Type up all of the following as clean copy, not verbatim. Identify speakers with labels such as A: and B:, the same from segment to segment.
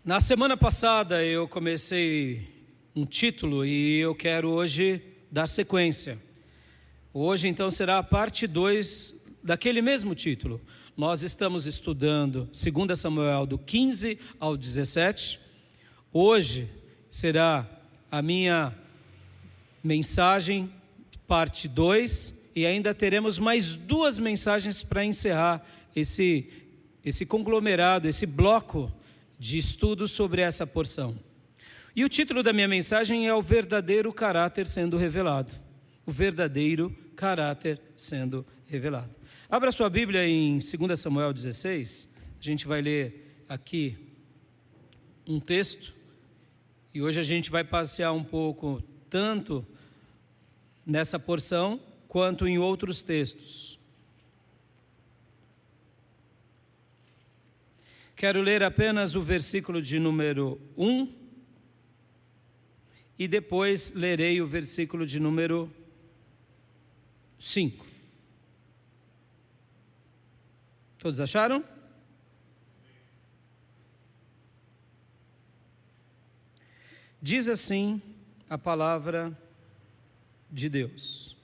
A: Na semana passada eu comecei um título e eu quero hoje dar sequência. Hoje então será a parte 2 daquele mesmo título. Nós estamos estudando 2 Samuel do 15 ao 17. Hoje será a minha mensagem, parte 2, e ainda teremos mais 2 mensagens para encerrar esse conglomerado, esse bloco de estudo sobre essa porção. E o título da minha mensagem é o verdadeiro caráter sendo revelado. O verdadeiro caráter sendo revelado. Abra sua Bíblia em 2 Samuel 16, a gente vai ler aqui um texto, e hoje a gente vai passear um pouco tanto nessa porção, quanto em outros textos. Quero ler apenas o versículo de número 1 e depois lerei o versículo de número 5. Todos acharam? Diz assim a palavra de Deus.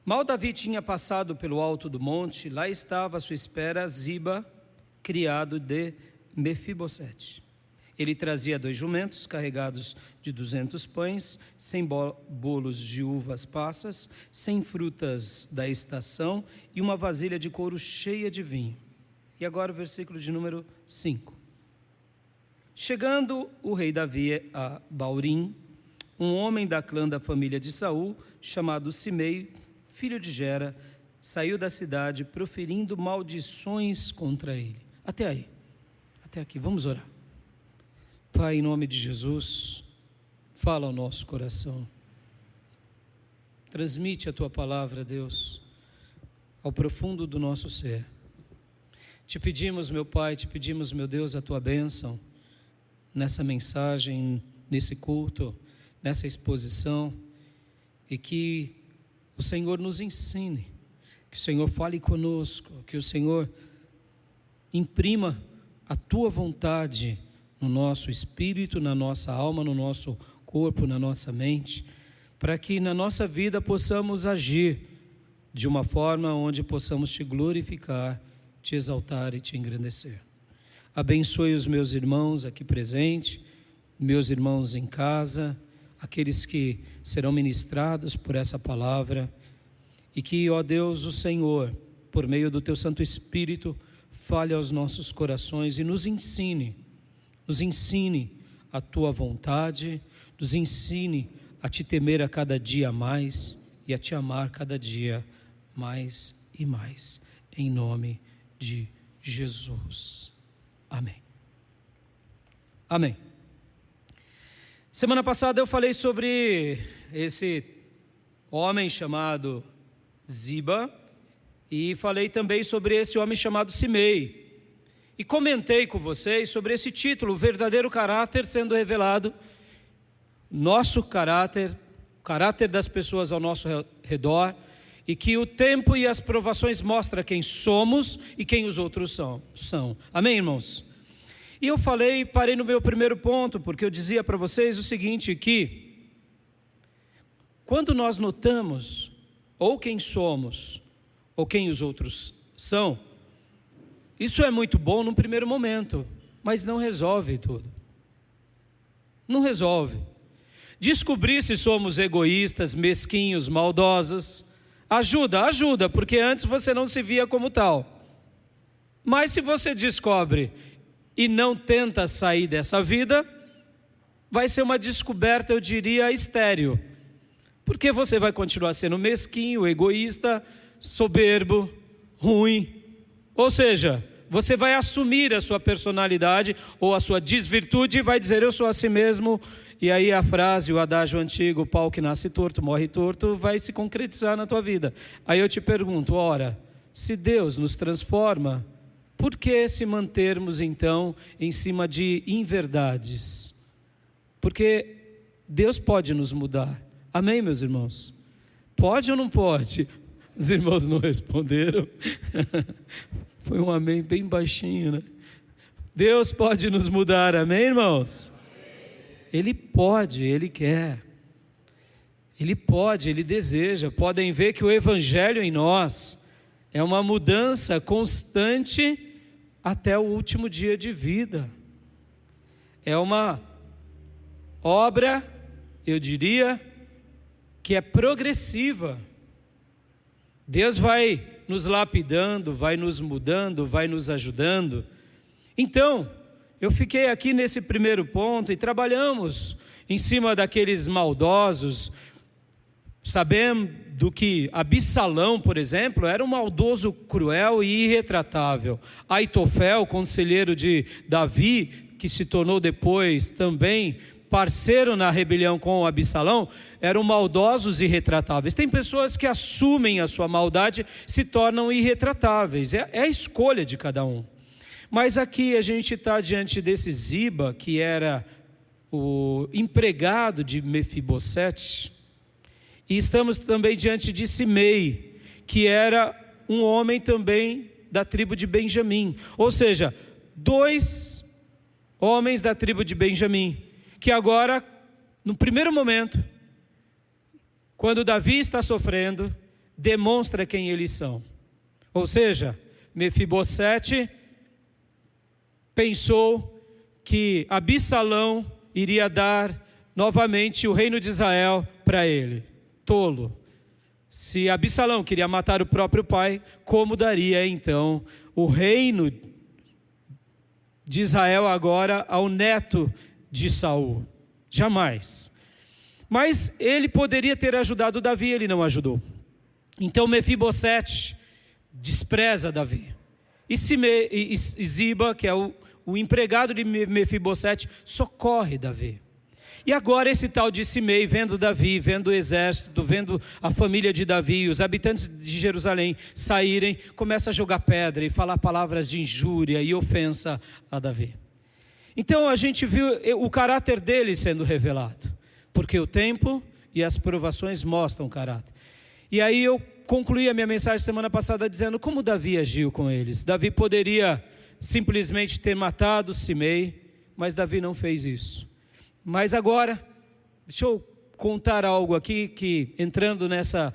A: Mal Davi tinha passado pelo alto do monte, lá estava à sua espera Ziba, criado de Mefibosete. Ele trazia 2 jumentos carregados de 200 pães, 100 bolos de uvas passas, 100 frutas da estação e uma vasilha de couro cheia de vinho. E agora o versículo de número 5. Chegando o rei Davi a Baurim, um homem da clã da família de Saul, chamado Simei, filho de Gera, saiu da cidade proferindo maldições contra ele. Até aí, até aqui, vamos orar. Pai, em nome de Jesus, fala ao nosso coração. Transmite a Tua palavra, Deus, ao profundo do nosso ser. Te pedimos, meu Pai, te pedimos, meu Deus, a Tua bênção nessa mensagem, nesse culto, nessa exposição, e que o Senhor nos ensine, que o Senhor fale conosco, que o Senhor imprima a Tua vontade no nosso espírito, na nossa alma, no nosso corpo, na nossa mente, para que na nossa vida possamos agir de uma forma onde possamos Te glorificar, Te exaltar e Te engrandecer. Abençoe os meus irmãos aqui presentes, meus irmãos em casa, aqueles que serão ministrados por essa palavra, e que, ó Deus, o Senhor, por meio do Teu Santo Espírito, fale aos nossos corações e nos ensine a Tua vontade, nos ensine a Te temer a cada dia mais e a Te amar cada dia mais e mais, em nome de Jesus. Amém. Amém. Semana passada eu falei sobre esse homem chamado Ziba e falei também sobre esse homem chamado Simei. E comentei com vocês sobre esse título, o verdadeiro caráter sendo revelado, nosso caráter, o caráter das pessoas ao nosso redor, e que o tempo e as provações mostram quem somos e quem os outros são. Amém, irmãos? E eu parei no meu primeiro ponto, porque eu dizia para vocês o seguinte, que quando nós notamos ou quem somos ou quem os outros são, isso é muito bom num primeiro momento, mas não resolve tudo. Não resolve. Descobrir se somos egoístas, mesquinhos, maldosos, ajuda, porque antes você não se via como tal. Mas se você descobre e não tenta sair dessa vida, vai ser uma descoberta, eu diria, estéril. Porque você vai continuar sendo mesquinho, egoísta, soberbo, ruim. Ou seja, você vai assumir a sua personalidade ou a sua desvirtude e vai dizer, eu sou assim mesmo. E aí a frase, o adágio antigo, o pau que nasce torto, morre torto, vai se concretizar na tua vida. Aí eu te pergunto, ora, se Deus nos transforma, por que se mantermos então em cima de inverdades? Porque Deus pode nos mudar. Amém, meus irmãos? Pode ou não pode? Os irmãos não responderam. Foi um amém bem baixinho, né? Deus pode nos mudar, amém, irmãos? Ele pode, Ele quer. Ele pode, Ele deseja. Podem ver que o Evangelho em nós é uma mudança constante até o último dia de vida. É uma obra, eu diria, que é progressiva. Deus vai nos lapidando, vai nos mudando, vai nos ajudando. Então, eu fiquei aqui nesse primeiro ponto e trabalhamos em cima daqueles maldosos, sabendo que Absalão, por exemplo, era um maldoso cruel e irretratável. Aitofel, conselheiro de Davi, que se tornou depois também parceiro na rebelião com Absalão, eram maldosos e irretratáveis. Tem pessoas que assumem a sua maldade, se tornam irretratáveis, é a escolha de cada um. Mas aqui a gente está diante desse Ziba, que era o empregado de Mefibosete, e estamos também diante de Simei, que era um homem também da tribo de Benjamim, ou seja, 2 homens da tribo de Benjamim, que agora, no primeiro momento, quando Davi está sofrendo, demonstra quem eles são. Ou seja, Mefibosete pensou que Absalão iria dar novamente o reino de Israel para ele. Tolo. Se Absalão queria matar o próprio pai, como daria então o reino de Israel agora ao neto de Saul? Jamais. Mas ele poderia ter ajudado Davi, ele não ajudou. Então Mefibosete despreza Davi. E Ziba, que é o empregado de Mefibosete, socorre Davi. E agora esse tal de Simei, vendo Davi, vendo o exército, vendo a família de Davi, os habitantes de Jerusalém saírem, começa a jogar pedra e falar palavras de injúria e ofensa a Davi. Então a gente viu o caráter dele sendo revelado, porque o tempo e as provações mostram o caráter. E aí eu concluí a minha mensagem semana passada dizendo como Davi agiu com eles. Davi poderia simplesmente ter matado Simei, mas Davi não fez isso. Mas agora, deixa eu contar algo aqui, que entrando nessa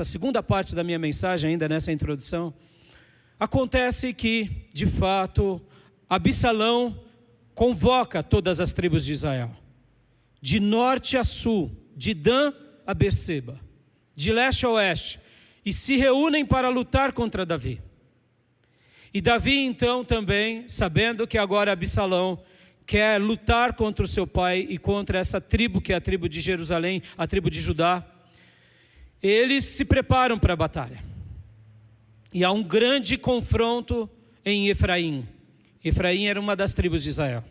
A: segunda parte da minha mensagem, ainda nessa introdução, acontece que, de fato, Absalão convoca todas as tribos de Israel, de norte a sul, de Dan a Berseba, de leste a oeste, e se reúnem para lutar contra Davi. E Davi então também, sabendo que agora Absalão quer lutar contra o seu pai e contra essa tribo, que é a tribo de Jerusalém, a tribo de Judá, eles se preparam para a batalha. E há um grande confronto em Efraim. Efraim era uma das tribos de Israel.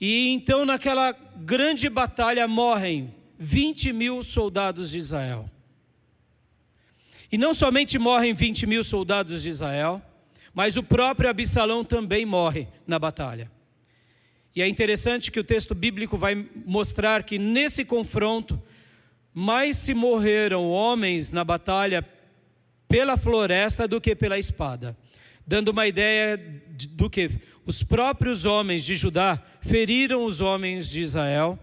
A: E então naquela grande batalha morrem 20.000 soldados de Israel. E não somente morrem 20.000 soldados de Israel, mas o próprio Absalão também morre na batalha. E é interessante que o texto bíblico vai mostrar que nesse confronto, mais se morreram homens na batalha pela floresta do que pela espada, dando uma ideia do que os próprios homens de Judá feriram os homens de Israel,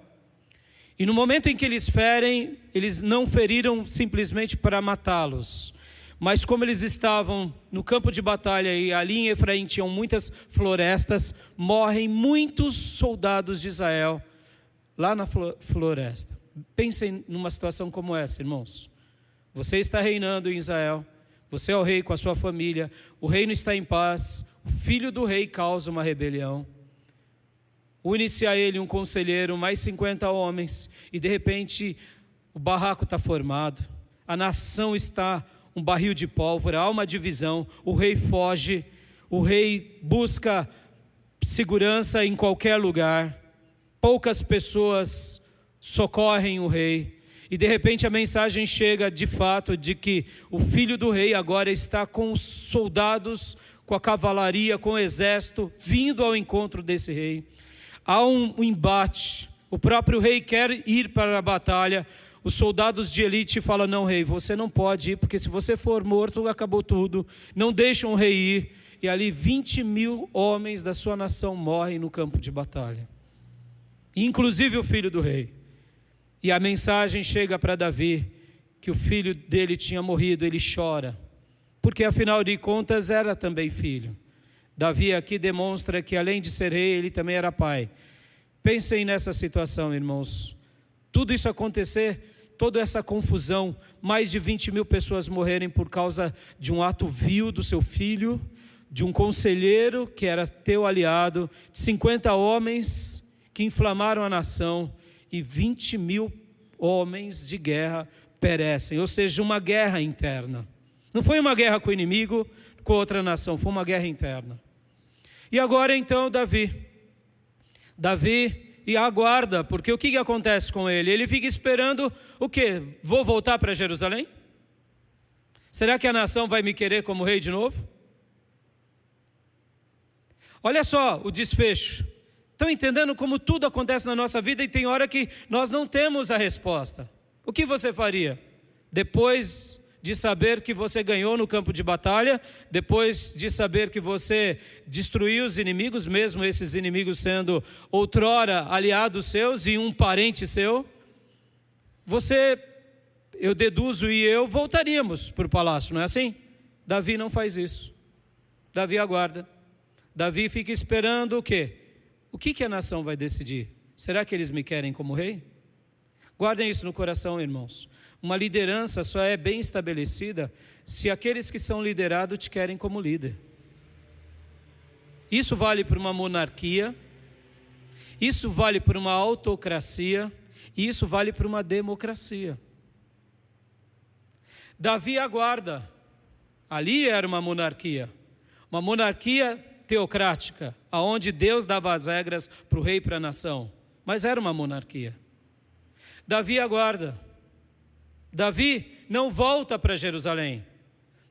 A: e no momento em que eles ferem, eles não feriram simplesmente para matá-los, mas como eles estavam no campo de batalha e ali em Efraim tinham muitas florestas, morrem muitos soldados de Israel lá na floresta. Pensem numa situação como essa, irmãos. Você está reinando em Israel, você é o rei com a sua família, o reino está em paz, o filho do rei causa uma rebelião. Une-se a ele um conselheiro, mais 50 homens, e de repente o barraco está formado, a nação está um barril de pólvora, há uma divisão, o rei foge, o rei busca segurança em qualquer lugar, poucas pessoas socorrem o rei, e de repente a mensagem chega de fato de que o filho do rei agora está com os soldados, com a cavalaria, com o exército, vindo ao encontro desse rei. Há um embate, o próprio rei quer ir para a batalha, os soldados de elite falam: não, rei, você não pode ir, porque se você for morto, acabou tudo. Não deixam o rei ir. E ali 20.000 homens da sua nação morrem no campo de batalha, inclusive o filho do rei. E a mensagem chega para Davi, que o filho dele tinha morrido. Ele chora, porque afinal de contas era também filho. Davi aqui demonstra que além de ser rei, ele também era pai. Pensem nessa situação, irmãos. Tudo isso acontecer, toda essa confusão, mais de 20.000 pessoas morrerem por causa de um ato vil do seu filho, de um conselheiro que era teu aliado, 50 homens que inflamaram a nação, e 20.000 homens de guerra perecem, ou seja, uma guerra interna. Não foi uma guerra com o inimigo, com outra nação, foi uma guerra interna. E agora então Davi e aguarda, porque o que acontece com ele? Ele fica esperando o quê? Vou voltar para Jerusalém? Será que a nação vai me querer como rei de novo? Olha só o desfecho. Estão entendendo como tudo acontece na nossa vida e tem hora que nós não temos a resposta. O que você faria? Depois de saber que você ganhou no campo de batalha, depois de saber que você destruiu os inimigos, mesmo esses inimigos sendo outrora aliados seus e um parente seu, eu deduzo e eu voltaríamos para o palácio, não é assim? Davi não faz isso. Davi aguarda. Davi fica esperando o quê? O que a nação vai decidir? Será que eles me querem como rei? Guardem isso no coração, irmãos. Uma liderança só é bem estabelecida se aqueles que são liderados te querem como líder. Isso vale para uma monarquia, isso vale para uma autocracia, e isso vale para uma democracia. Davi aguarda. Ali era uma monarquia teocrática, aonde Deus dava as regras para o rei e para a nação, mas era uma monarquia. Davi aguarda. Davi não volta para Jerusalém.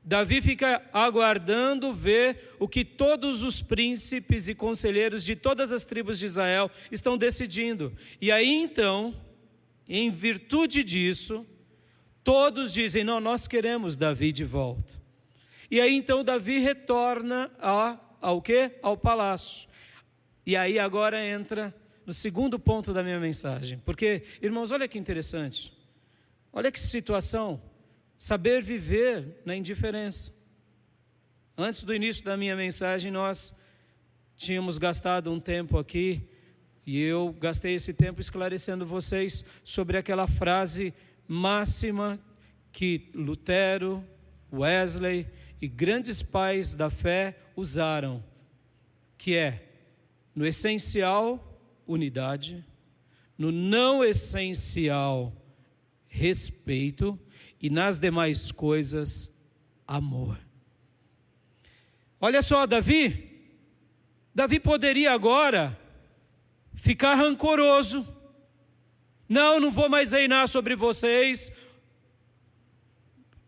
A: Davi fica aguardando ver o que todos os príncipes e conselheiros de todas as tribos de Israel estão decidindo. E aí então, em virtude disso, todos dizem: não, nós queremos Davi de volta. E aí então Davi retorna ao quê? Ao palácio. E aí agora entra no segundo ponto da minha mensagem. Porque, irmãos, olha que interessante. Olha que situação. Saber viver na indiferença. Antes do início da minha mensagem, nós tínhamos gastado um tempo aqui, e eu gastei esse tempo esclarecendo vocês sobre aquela frase máxima que Lutero, Wesley e grandes pais da fé usaram, que é: no essencial, unidade; no não essencial, respeito; e nas demais coisas, amor. Olha só, Davi poderia agora ficar rancoroso. Não vou mais reinar sobre vocês.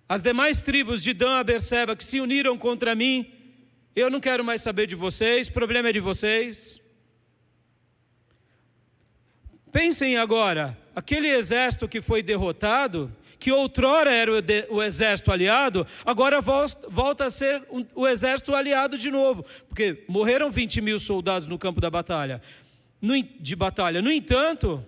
A: As demais tribos de Dan a Berseba que se uniram contra mim, eu não quero mais saber de vocês, o problema é de vocês. Pensem agora, aquele exército que foi derrotado, que outrora era o exército aliado, agora volta a ser o exército aliado de novo, porque morreram 20.000 soldados no campo da batalha, de batalha. No entanto,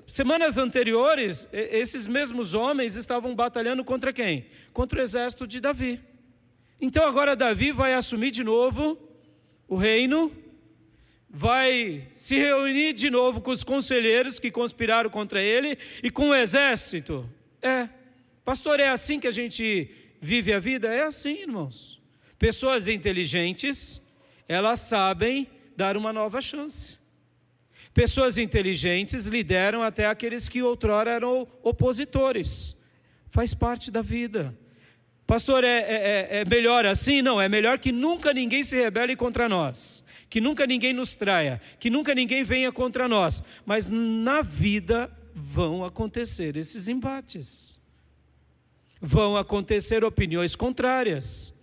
A: semanas anteriores, esses mesmos homens estavam batalhando contra quem? Contra o exército de Davi. Então agora Davi vai assumir de novo o reino, vai se reunir de novo com os conselheiros que conspiraram contra ele e com o exército. Pastor, é assim que a gente vive a vida? É assim, irmãos. Pessoas inteligentes, elas sabem dar uma nova chance. Pessoas inteligentes lideram até aqueles que outrora eram opositores. Faz parte da vida. Pastor, é melhor assim? Não, é melhor que nunca ninguém se rebele contra nós, que nunca ninguém nos traia, que nunca ninguém venha contra nós. Mas na vida vão acontecer esses embates, vão acontecer opiniões contrárias,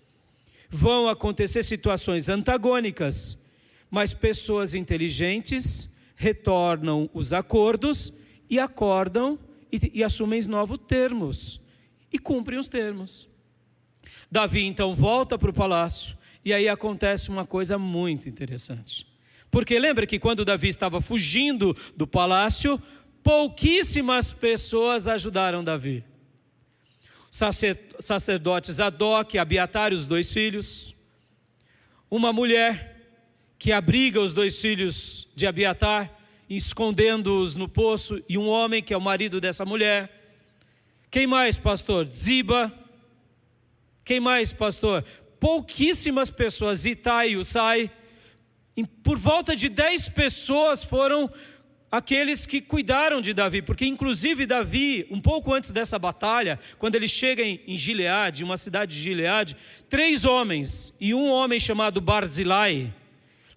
A: vão acontecer situações antagônicas, mas pessoas inteligentes retornam os acordos e acordam e assumem novos termos, e cumprem os termos. Davi então volta para o palácio, e aí acontece uma coisa muito interessante. Porque lembra que quando Davi estava fugindo do palácio, pouquíssimas pessoas ajudaram Davi. Sacerdotes Zadok, Abiatar, os 2 filhos, uma mulher que abriga os 2 filhos de Abiatar, escondendo-os no poço, e um homem que é o marido dessa mulher. Quem mais, pastor? Ziba. Quem mais, pastor? Pouquíssimas pessoas, Itai e Usai. Por volta de 10 pessoas foram aqueles que cuidaram de Davi, porque inclusive Davi, um pouco antes dessa batalha, quando ele chega em Gileade, uma cidade de Gileade, 3 homens e um homem chamado Barzilai,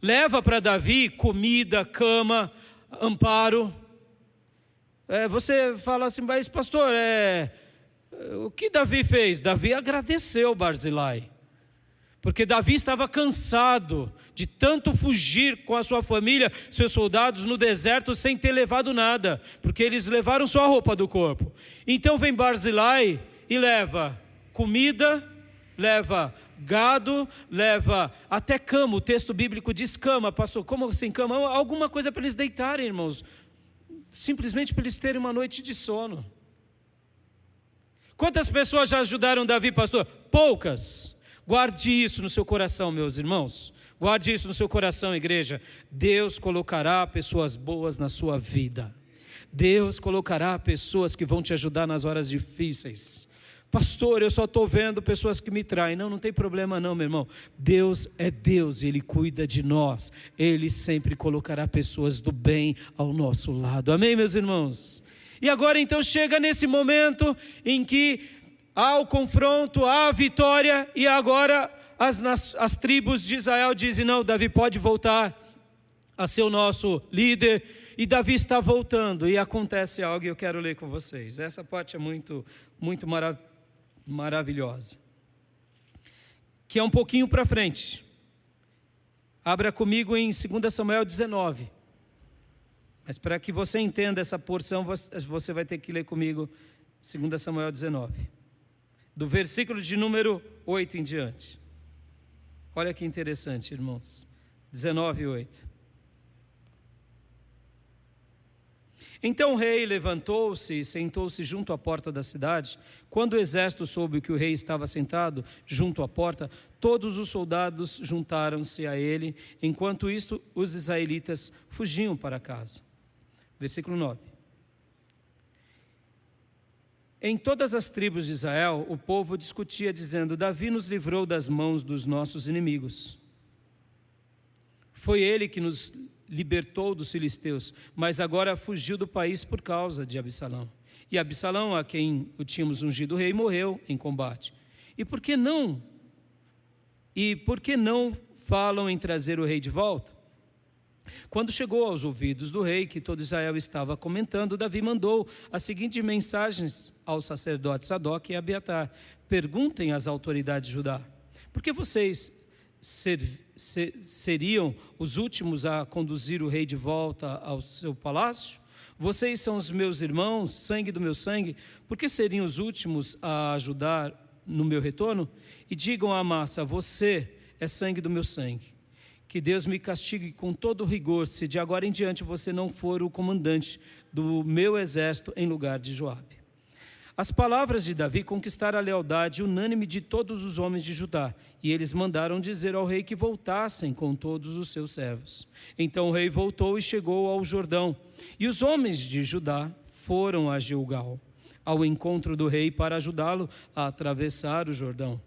A: leva para Davi comida, cama, amparo. Você fala assim, mas pastor, o que Davi fez? Davi agradeceu Barzilai, porque Davi estava cansado de tanto fugir com a sua família, seus soldados no deserto sem ter levado nada, porque eles levaram só a roupa do corpo. Então vem Barzilai e leva comida, leva gado, leva até cama. O texto bíblico diz cama, pastor, como assim cama? Alguma coisa para eles deitarem, irmãos, simplesmente para eles terem uma noite de sono. Quantas pessoas já ajudaram Davi, pastor? Poucas. Guarde isso no seu coração, meus irmãos. Guarde isso no seu coração, igreja. Deus colocará pessoas boas na sua vida. Deus colocará pessoas que vão te ajudar nas horas difíceis. Pastor, eu só estou vendo pessoas que me traem. Não tem problema não, meu irmão. Deus é Deus e Ele cuida de nós. Ele sempre colocará pessoas do bem ao nosso lado. Amém, meus irmãos? E agora então chega nesse momento em que há o confronto, há a vitória, e agora as tribos de Israel dizem, não, Davi pode voltar a ser o nosso líder, e Davi está voltando, e acontece algo, e eu quero ler com vocês. Essa parte é muito maravilhosa, que é um pouquinho para frente. Abra comigo em 2 Samuel 19, mas para que você entenda essa porção, você vai ter que ler comigo 2 Samuel 19. Do versículo de número 8 em diante. Olha que interessante, irmãos. 19:8. Então o rei levantou-se e sentou-se junto à porta da cidade. Quando o exército soube que o rei estava sentado junto à porta, todos os soldados juntaram-se a ele. Enquanto isto, os israelitas fugiam para casa. Versículo 9. Em todas as tribos de Israel, o povo discutia, dizendo, Davi nos livrou das mãos dos nossos inimigos. Foi ele que nos libertou dos filisteus, mas agora fugiu do país por causa de Absalão. E Absalão, a quem o tínhamos ungido rei, morreu em combate. E por que não falam em trazer o rei de volta? Quando chegou aos ouvidos do rei que todo Israel estava comentando, Davi mandou as seguintes mensagens aos sacerdotes Zadok e Abiatar. Perguntem às autoridades de Judá, por que vocês seriam os últimos a conduzir o rei de volta ao seu palácio? Vocês são os meus irmãos, sangue do meu sangue, por que seriam os últimos a ajudar no meu retorno? E digam à massa, você é sangue do meu sangue. Que Deus me castigue com todo rigor, se de agora em diante você não for o comandante do meu exército em lugar de Joabe. As palavras de Davi conquistaram a lealdade unânime de todos os homens de Judá, e eles mandaram dizer ao rei que voltassem com todos os seus servos. Então o rei voltou e chegou ao Jordão, e os homens de Judá foram a Gilgal, ao encontro do rei para ajudá-lo a atravessar o Jordão.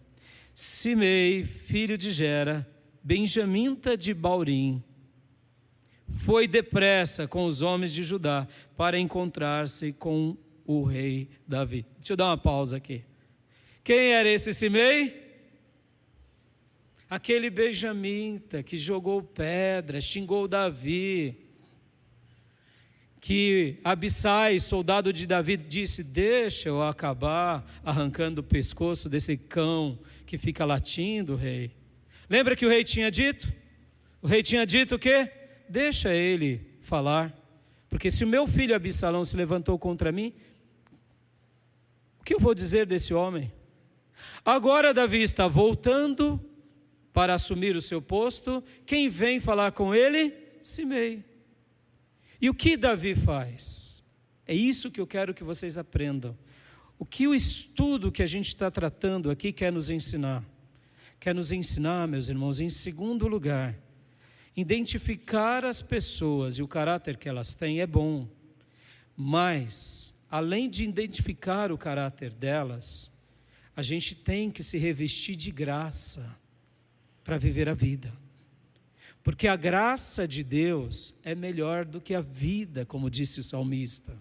A: Simei, filho de Gera, benjamita de Baurim, foi depressa com os homens de Judá para encontrar-se com o rei Davi. Deixa eu dar uma pausa aqui. Quem era esse Simei? Aquele benjamita que jogou pedra, xingou Davi, que Abissai, soldado de Davi, disse, deixa eu acabar arrancando o pescoço desse cão que fica latindo, rei. Lembra que o rei tinha dito? O rei tinha dito o quê? Deixa ele falar, porque se o meu filho Absalão se levantou contra mim, que eu vou dizer desse homem? Agora Davi está voltando para assumir o seu posto. Quem vem falar com ele? Simei. E o que Davi faz? É isso que eu quero que vocês aprendam. O que o estudo que a gente está tratando aqui quer nos ensinar? Quer nos ensinar, meus irmãos, em segundo lugar, identificar as pessoas e o caráter que elas têm é bom, mas, além de identificar o caráter delas, a gente tem que se revestir de graça para viver a vida. Porque a graça de Deus é melhor do que a vida, como disse o salmista.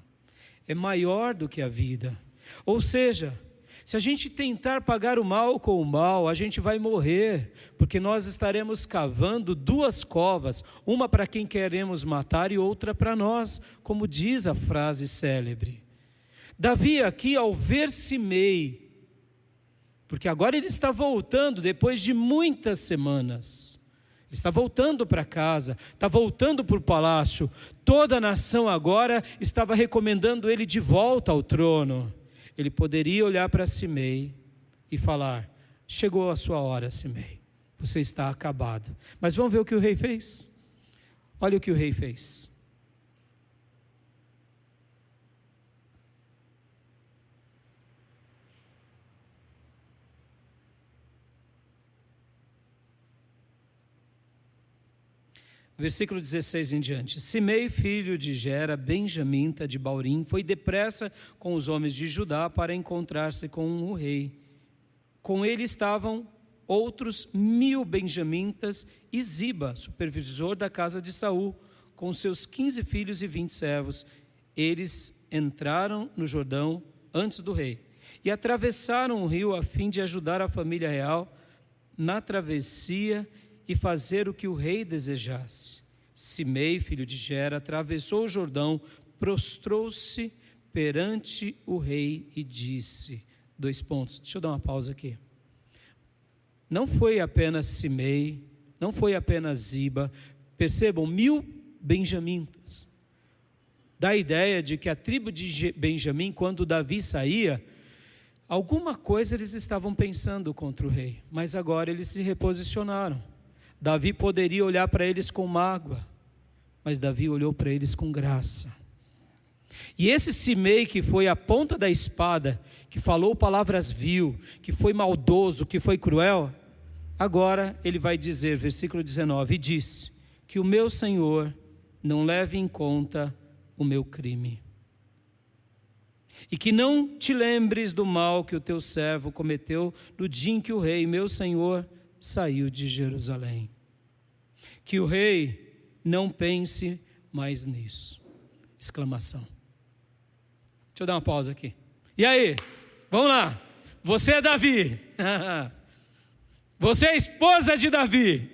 A: É maior do que a vida. Ou seja, se a gente tentar pagar o mal com o mal, a gente vai morrer, porque nós estaremos cavando duas covas, uma para quem queremos matar e outra para nós, como diz a frase célebre. Davi aqui, ao ver Simei, porque agora ele está voltando depois de muitas semanas, ele está voltando para casa, está voltando para o palácio, toda a nação agora estava recomendando ele de volta ao trono. Ele poderia olhar para Simei e falar: chegou a sua hora, Simei, você está acabado. Mas vamos ver o que o rei fez? Olha o que o rei fez. Versículo 16 em diante. Simei, filho de Gera, benjamita de Baurim, foi depressa com os homens de Judá para encontrar-se com o rei. Com ele estavam outros 1000 benjamitas e Ziba, supervisor da casa de Saul, com seus 15 filhos e 20 servos. Eles entraram no Jordão antes do rei e atravessaram o rio a fim de ajudar a família real na travessia e fazer o que o rei desejasse. Simei, filho de Gera, atravessou o Jordão, prostrou-se perante o rei e disse, deixa eu dar uma pausa aqui. Não foi apenas Simei, não foi apenas Ziba, percebam, 1000 benjamitas. Dá a ideia de que a tribo de Benjamim, quando Davi saía, alguma coisa eles estavam pensando contra o rei, mas agora eles se reposicionaram. Davi poderia olhar para eles com mágoa, mas Davi olhou para eles com graça. E esse Simei que foi a ponta da espada, que falou palavras vil, que foi maldoso, que foi cruel, agora ele vai dizer, versículo 19, e disse, que o meu Senhor não leve em conta o meu crime, e que não te lembres do mal que o teu servo cometeu no dia em que o rei, meu Senhor, saiu de Jerusalém. Que o rei não pense mais nisso. Exclamação. Deixa eu dar uma pausa aqui. E aí? Vamos lá. Você é Davi. Você é a esposa de Davi,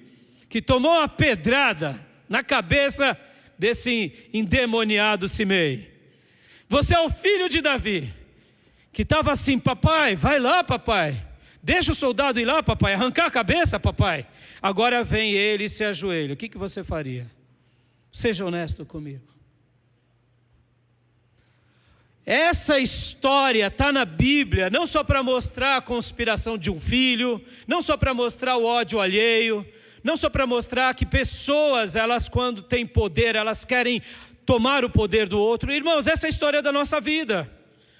A: que tomou uma pedrada na cabeça desse endemoniado Simei. Você é o filho de Davi, que estava assim, papai, vai lá, papai. Deixa o soldado ir lá, papai, arrancar a cabeça, papai. Agora vem ele e se ajoelha. O que você faria? Seja honesto comigo. Essa história está na Bíblia, não só para mostrar a conspiração de um filho, não só para mostrar o ódio alheio, não só para mostrar que pessoas, elas quando têm poder, elas querem tomar o poder do outro. Irmãos, essa é a história da nossa vida.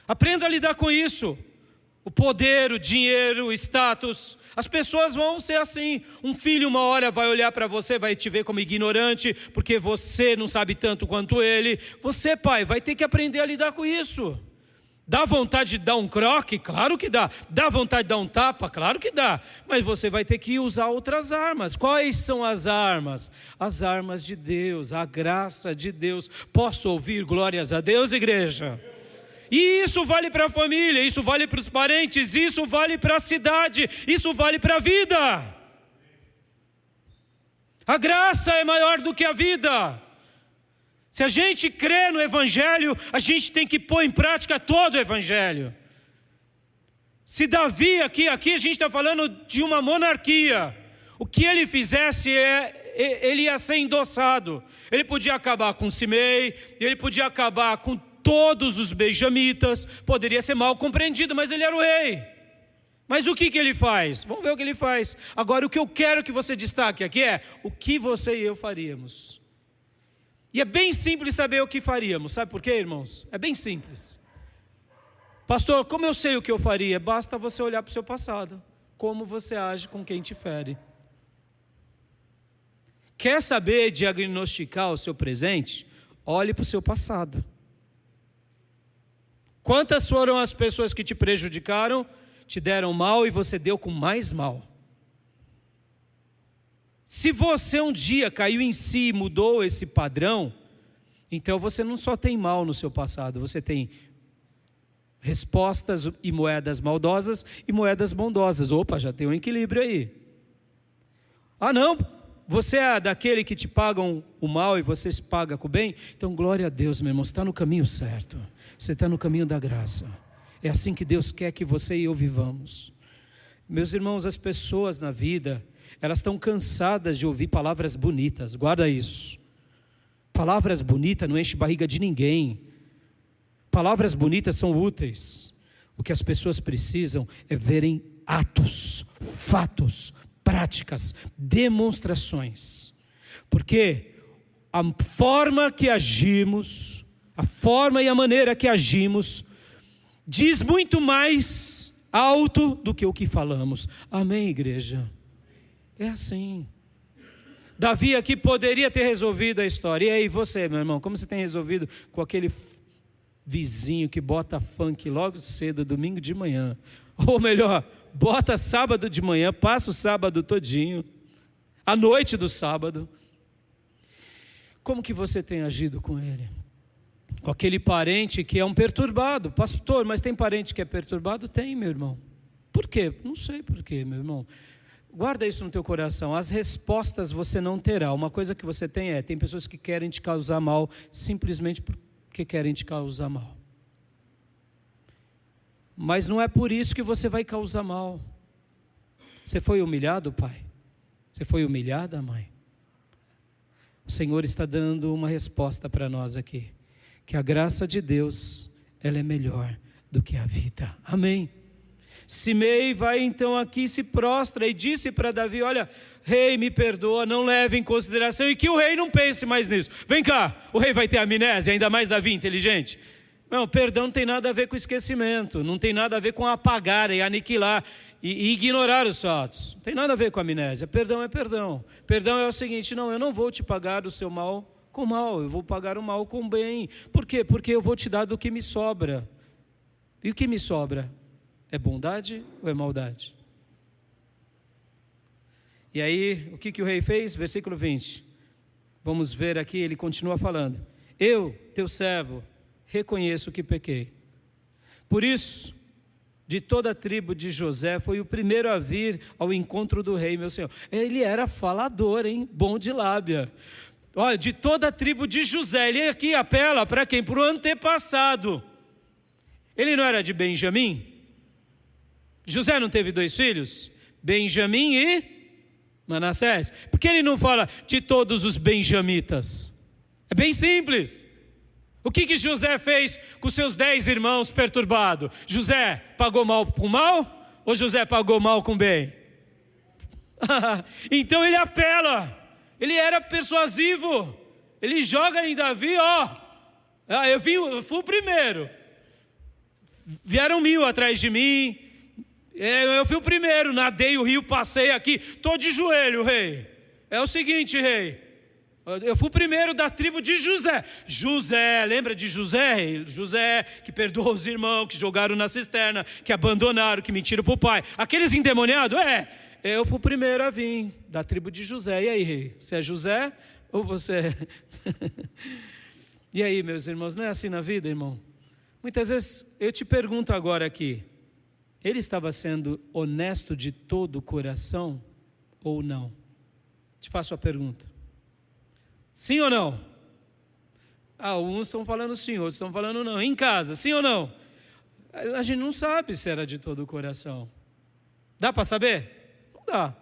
A: Aprenda a lidar com isso. O poder, o dinheiro, o status, as pessoas vão ser assim. Um filho uma hora vai olhar para você, vai te ver como ignorante, porque você não sabe tanto quanto ele. Você, pai, vai ter que aprender a lidar com isso. Dá vontade de dar um croque? Claro que dá. Dá vontade de dar um tapa? Claro que dá. Mas você vai ter que usar outras armas. Quais são as armas? As armas de Deus, a graça de Deus. Posso ouvir glórias a Deus, igreja? E isso vale para a família, isso vale para os parentes, isso vale para a cidade, isso vale para a vida. A graça é maior do que a vida. Se a gente crê no Evangelho, a gente tem que pôr em prática todo o Evangelho. Se Davi aqui a gente está falando de uma monarquia, o que ele fizesse ele ia ser endossado. Ele podia acabar com Simei, ele podia acabar com todos os benjamitas, poderia ser mal compreendido, mas ele era o rei. Mas o que ele faz? Vamos ver o que ele faz. Agora, o que eu quero que você destaque aqui é o que você e eu faríamos. E é bem simples saber o que faríamos. Sabe por quê, irmãos? É bem simples. Pastor, como eu sei o que eu faria? Basta você olhar para o seu passado. Como você age com quem te fere. Quer saber diagnosticar o seu presente? Olhe para o seu passado. Quantas foram as pessoas que te prejudicaram, te deram mal e você deu com mais mal? Se você um dia caiu em si e mudou esse padrão, então você não só tem mal no seu passado, você tem respostas e moedas maldosas e moedas bondosas. Opa, já tem um equilíbrio aí. Ah não, você é daquele que te pagam o mal e você se paga com o bem? Então glória a Deus, meu irmão, você está no caminho certo, você está no caminho da graça. É assim que Deus quer que você e eu vivamos. Meus irmãos, as pessoas na vida, elas estão cansadas de ouvir palavras bonitas, guarda isso. Palavras bonitas não enchem barriga de ninguém. Palavras bonitas são úteis. O que as pessoas precisam é verem atos, fatos, práticas, demonstrações. Porque a forma que agimos, a forma e a maneira que agimos, diz muito mais alto do que o que falamos. Amém, igreja? É assim. Davi aqui poderia ter resolvido a história. E aí você, meu irmão, como você tem resolvido com aquele vizinho que bota funk logo cedo, domingo de manhã? Ou melhor, bota sábado de manhã, passa o sábado todinho, a noite do sábado. Como que você tem agido com ele? Com aquele parente que é um perturbado. Pastor, mas tem parente que é perturbado? Tem, meu irmão. Por quê? Não sei por quê, meu irmão. Guarda isso no teu coração. As respostas você não terá. Uma coisa que você tem pessoas que querem te causar mal, simplesmente porque querem te causar mal. Mas não é por isso que você vai causar mal. Você foi humilhado, pai? Você foi humilhada, mãe? O Senhor está dando uma resposta para nós aqui. Que a graça de Deus, ela é melhor do que a vida. Amém? Simei vai então aqui, se prostra e disse para Davi, olha, rei, me perdoa, não leve em consideração, e que o rei não pense mais nisso. Vem cá, o rei vai ter amnésia, ainda mais Davi inteligente. Não, perdão não tem nada a ver com esquecimento, não tem nada a ver com apagar e aniquilar e ignorar os fatos. Não tem nada a ver com amnésia. Perdão é perdão. Perdão é o seguinte, não, eu não vou te pagar o seu mal com mal, eu vou pagar o mal com bem. Por quê? Porque eu vou te dar do que me sobra. E o que me sobra? É bondade ou é maldade? E aí, o que o rei fez? Versículo 20. Vamos ver aqui, ele continua falando. Eu, teu servo, reconheço que pequei. Por isso, de toda a tribo de José, foi o primeiro a vir ao encontro do rei, meu senhor. Ele era falador, hein? Bom de lábia. Olha, de toda a tribo de José, ele aqui apela para quem? Para o antepassado. Ele não era de Benjamim? José não teve 2 filhos? Benjamim e Manassés. Por que ele não fala de todos os benjamitas? É bem simples. O que José fez com seus 10 irmãos perturbados? José pagou mal com mal? Ou José pagou mal com bem? Então ele apela. Ele era persuasivo. Ele joga em Davi, eu fui o primeiro. Vieram 1000 atrás de mim. Eu fui o primeiro, nadei o rio, passei aqui, estou de joelho, rei. É o seguinte, rei, eu fui o primeiro da tribo de José. José, lembra de José, rei? José que perdoou os irmãos, que jogaram na cisterna, que abandonaram, que mentiram para o pai. Aqueles endemoniados, eu fui o primeiro a vir da tribo de José. E aí, rei, você é José ou você é... E aí, meus irmãos, não é assim na vida, irmão? Muitas vezes eu te pergunto agora aqui, ele estava sendo honesto de todo o coração ou não? Te faço a pergunta. Sim ou não? Uns estão falando sim, outros estão falando não. Em casa, sim ou não? A gente não sabe se era de todo o coração. Dá para saber? Não dá.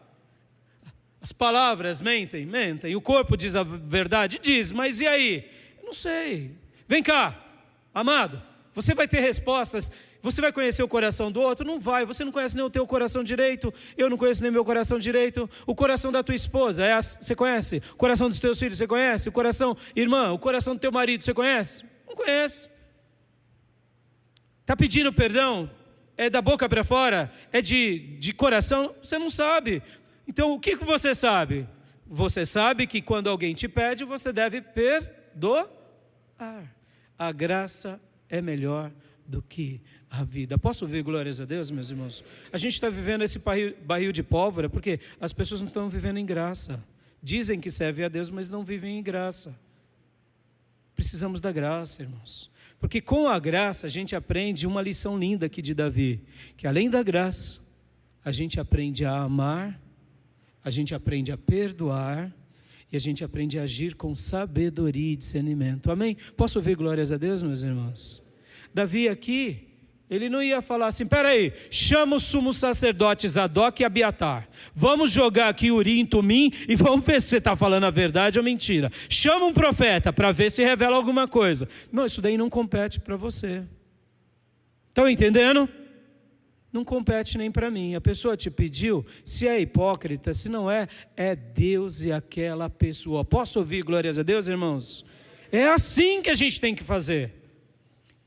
A: As palavras mentem. O corpo diz a verdade? Diz, mas e aí? Eu não sei. Vem cá. Amado, você vai ter respostas, você vai conhecer o coração do outro? Não vai, você não conhece nem o teu coração direito, eu não conheço nem o meu coração direito. O coração da tua esposa, você conhece? O coração dos teus filhos, você conhece? O coração, irmã, o coração do teu marido, você conhece? Não conhece. Está pedindo perdão? É da boca para fora? É de coração? Você não sabe. Então o que você sabe? Você sabe que quando alguém te pede, você deve perdoar. A graça é melhor do que a vida. Posso ouvir glórias a Deus, meus irmãos? A gente está vivendo esse barril de pólvora porque as pessoas não estão vivendo em graça. Dizem que servem a Deus, mas não vivem em graça. Precisamos da graça, irmãos. Porque com a graça a gente aprende uma lição linda aqui de Davi, que além da graça, a gente aprende a amar, a gente aprende a perdoar e a gente aprende a agir com sabedoria e discernimento. Amém? Posso ouvir glórias a Deus, meus irmãos? Davi aqui, ele não ia falar assim, peraí, chama os sumos sacerdotes Zadok e Abiatar, vamos jogar aqui Urim e Tumim e vamos ver se você está falando a verdade ou mentira. Chama um profeta para ver se revela alguma coisa. Não, isso daí não compete para você. Estão entendendo? Não compete nem para mim. A pessoa te pediu, se é hipócrita, se não é, é Deus e aquela pessoa. Posso ouvir glórias a Deus, irmãos? É assim que a gente tem que fazer.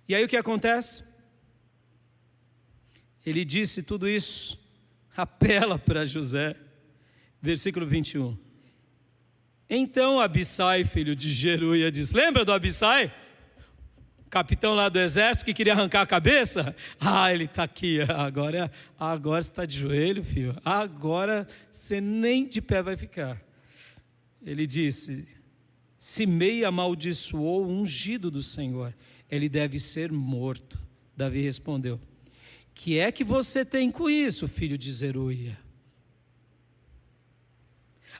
A: E aí o que acontece? Ele disse tudo isso, apela para José, versículo 21. Então Abissai, filho de Zeruia, disse, lembra do Abissai? Capitão lá do exército que queria arrancar a cabeça? Ele está aqui, agora você está de joelho, filho, agora você nem de pé vai ficar. Ele disse, Simei amaldiçoou o ungido do Senhor, ele deve ser morto. Davi respondeu, que é que você tem com isso, filho de Zeruia?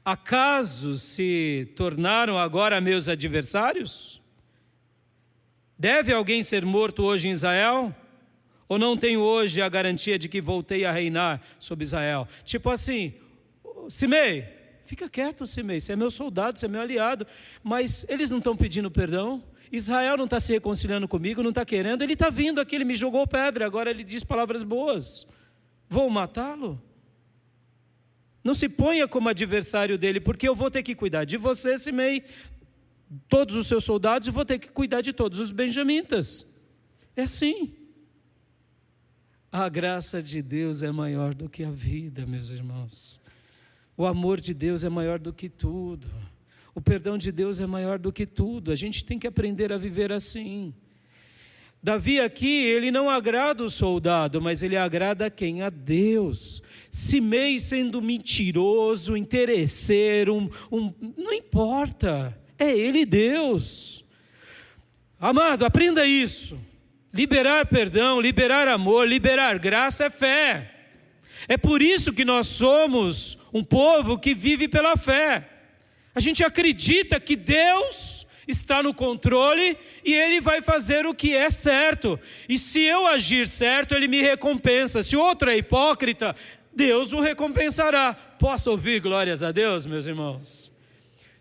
A: Acaso se tornaram agora meus adversários? Deve alguém ser morto hoje em Israel? Ou não tenho hoje a garantia de que voltei a reinar sobre Israel? Tipo assim, Simei, fica quieto, Simei, você é meu soldado, você é meu aliado, mas eles não estão pedindo perdão? Israel não está se reconciliando comigo, não está querendo, ele está vindo aqui, ele me jogou pedra, agora ele diz palavras boas, vou matá-lo? Não se ponha como adversário dele, porque eu vou ter que cuidar de você, Simei, todos os seus soldados, e vou ter que cuidar de todos os benjamitas. É assim. A graça de Deus é maior do que a vida, meus irmãos. O amor de Deus é maior do que tudo. O perdão de Deus é maior do que tudo. A gente tem que aprender a viver assim. Davi aqui, ele não agrada o soldado, mas ele agrada a quem? A Deus. Simei sendo mentiroso, interesseiro, não importa. É ele Deus. Amado, aprenda isso. Liberar perdão, liberar amor, liberar graça é fé. É por isso que nós somos um povo que vive pela fé. A gente acredita que Deus está no controle e Ele vai fazer o que é certo. E se eu agir certo, Ele me recompensa. Se o outro é hipócrita, Deus o recompensará. Posso ouvir glórias a Deus, meus irmãos?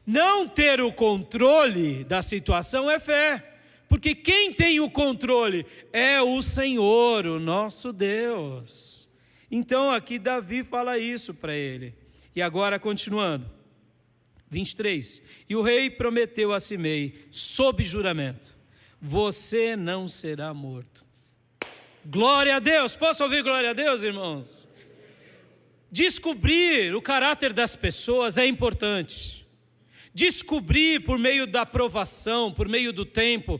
A: Não ter o controle da situação é fé. Porque quem tem o controle é o Senhor, o nosso Deus. Então aqui Davi fala isso para ele. E agora continuando. 23, e o rei prometeu a Simei, sob juramento, você não será morto. Glória a Deus, posso ouvir glória a Deus, irmãos? Descobrir o caráter das pessoas é importante. Descobrir por meio da provação, por meio do tempo,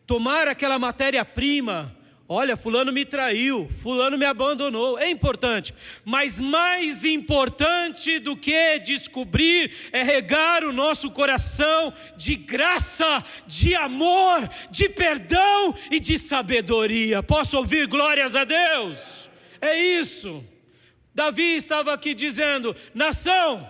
A: tomar aquela matéria-prima. Olha, fulano me traiu, fulano me abandonou, é importante, mas mais importante do que descobrir é regar o nosso coração de graça, de amor, de perdão e de sabedoria. Posso ouvir glórias a Deus? É isso. Davi estava aqui dizendo, nação,